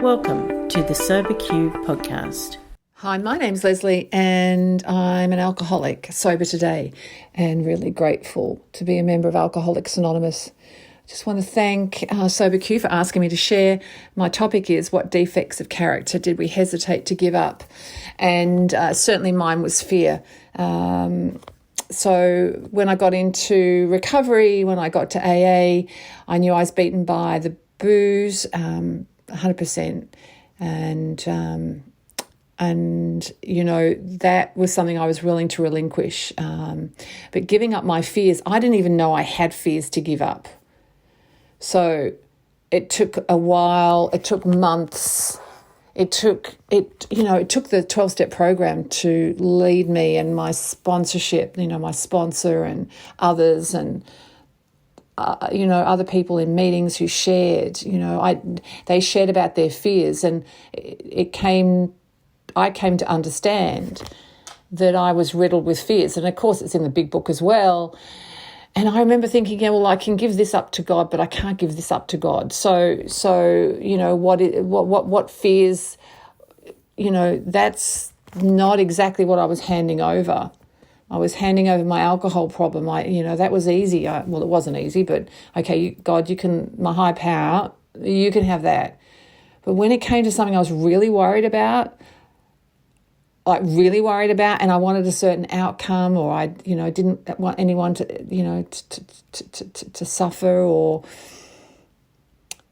Welcome to the SoberQ podcast. Hi, my name's Lesley and I'm an alcoholic, sober today, and really grateful to be a member of Alcoholics Anonymous. Just want to thank SoberQ for asking me to share. My topic is, what defects of character did we hesitate to give up? And certainly mine was fear. So when I got into recovery, when I got to AA, I knew I was beaten by the booze, 100%. And you know, that was something I was willing to relinquish. But giving up my fears, I didn't even know I had fears to give up. So it took a while, it took months. It took the 12-step program to lead me, and my sponsorship, my sponsor and others, and other people in meetings who shared, they shared about their fears, and I came to understand that I was riddled with fears. And of course it's in the big book as well. And I remember thinking, I can give this up to God, but I can't give this up to God. So what fears, that's not exactly what I was handing over. I was handing over my alcohol problem. That was easy. It wasn't easy, but okay, God, you can, my high power, you can have that. But when it came to something I was really worried about, and I wanted a certain outcome, or I, didn't want anyone to, to suffer, or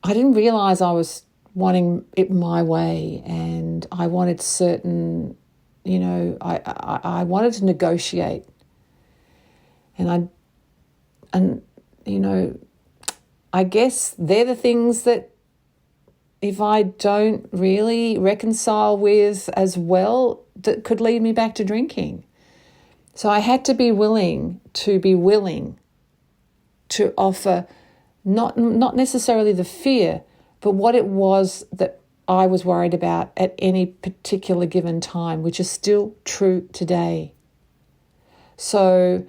I didn't realize I was wanting it my way, and I wanted certain, I wanted to negotiate, and I guess they're the things that if I don't really reconcile with as well, that could lead me back to drinking. So I had to be willing to offer not necessarily the fear, but what it was that I was worried about at any particular given time, which is still true today. So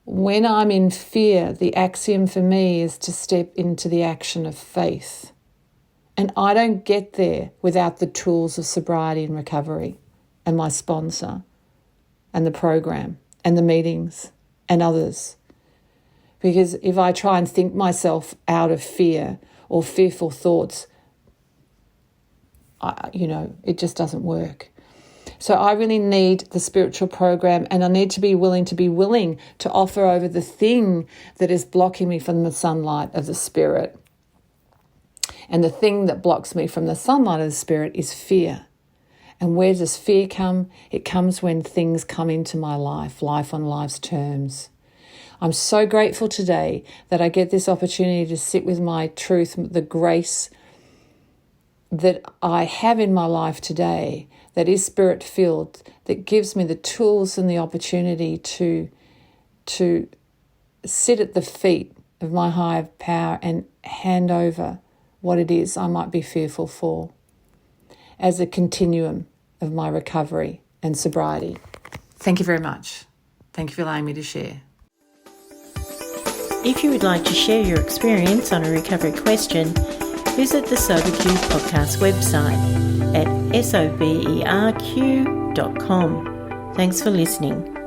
when I'm in fear, the axiom for me is to step into the action of faith. And I don't get there without the tools of sobriety and recovery, and my sponsor, and the program, and the meetings, and others. Because if I try and think myself out of fear or fearful thoughts, it just doesn't work. So I really need the spiritual program, and I need to be willing to offer over the thing that is blocking me from the sunlight of the Spirit. And the thing that blocks me from the sunlight of the Spirit is fear. And where does fear come? It comes when things come into my life on life's terms. I'm so grateful today that I get this opportunity to sit with my truth, the grace that I have in my life today, that is Spirit-filled, that gives me the tools and the opportunity to sit at the feet of my higher power and hand over what it is I might be fearful for as a continuum of my recovery and sobriety. Thank you very much. Thank you for allowing me to share. If you would like to share your experience on a recovery question, visit the SoberQ podcast website at soberq.com. Thanks for listening.